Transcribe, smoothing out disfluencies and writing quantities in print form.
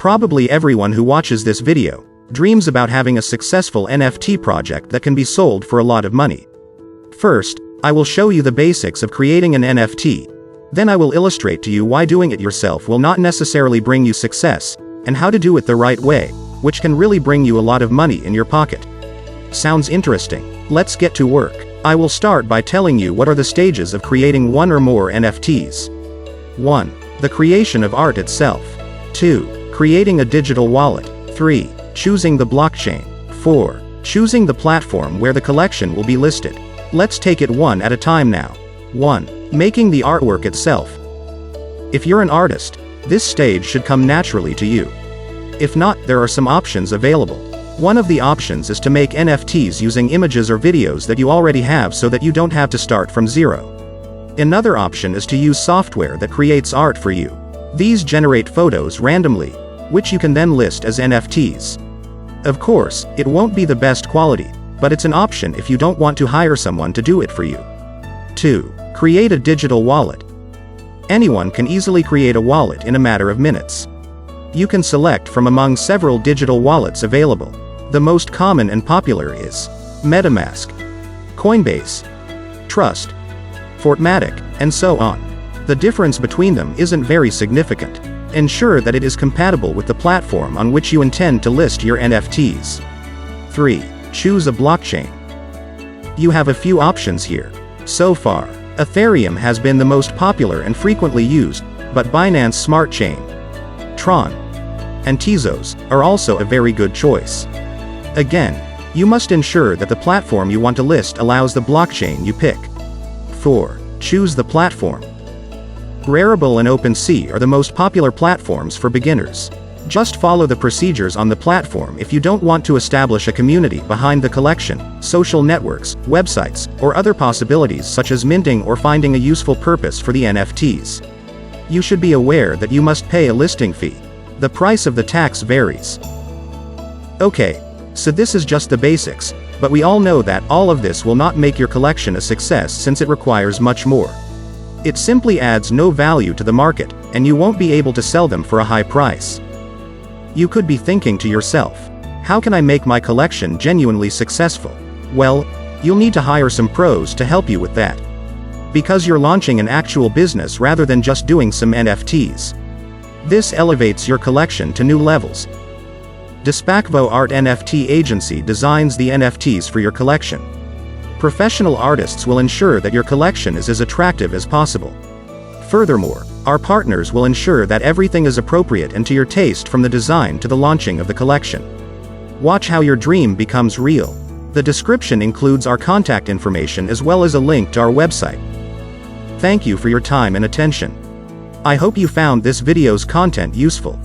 Probably everyone who watches this video dreams about having a successful NFT project that can be sold for a lot of money. First, I will show you the basics of creating an NFT. Then I will illustrate to you why doing it yourself will not necessarily bring you success, and how to do it the right way, which can really bring you a lot of money in your pocket. Sounds interesting? Let's get to work. I will start by telling you what are the stages of creating one or more NFTs. 1. The creation of art itself. 2. Creating a digital wallet. 3. Choosing the blockchain. 4. Choosing the platform where the collection will be listed. Let's take it one at a time now. 1. Making the artwork itself. If you're an artist, this stage should come naturally to you. If not, there are some options available. One of the options is to make NFTs using images or videos that you already have so that you don't have to start from zero. Another option is to use software that creates art for you. These generate photos randomly, which you can then list as NFTs. Of course, it won't be the best quality, but it's an option if you don't want to hire someone to do it for you. 2. Create a digital wallet. Anyone can easily create a wallet in a matter of minutes. You can select from among several digital wallets available. The most common and popular is MetaMask, Coinbase, Trust, Fortmatic, and so on. The difference between them isn't very significant. Ensure that it is compatible with the platform on which you intend to list your NFTs. 3. Choose a blockchain. You have a few options here. So far, Ethereum has been the most popular and frequently used, but Binance Smart Chain, Tron, and Tezos are also a very good choice. Again, you must ensure that the platform you want to list allows the blockchain you pick. 4. Choose the platform. Rarible and OpenSea are the most popular platforms for beginners. Just follow the procedures on the platform if you don't want to establish a community behind the collection, social networks, websites, or other possibilities such as minting or finding a useful purpose for the NFTs. You should be aware that you must pay a listing fee. The price of the tax varies. Okay, so this is just the basics, but we all know that all of this will not make your collection a success since it requires much more. It simply adds no value to the market, and you won't be able to sell them for a high price. You could be thinking to yourself, how can I make my collection genuinely successful? Well, you'll need to hire some pros to help you with that. Because you're launching an actual business rather than just doing some NFTs. This elevates your collection to new levels. Despacvo Art NFT Agency designs the NFTs for your collection. Professional artists will ensure that your collection is as attractive as possible. Furthermore, our partners will ensure that everything is appropriate and to your taste from the design to the launching of the collection. Watch how your dream becomes real. The description includes our contact information as well as a link to our website. Thank you for your time and attention. I hope you found this video's content useful.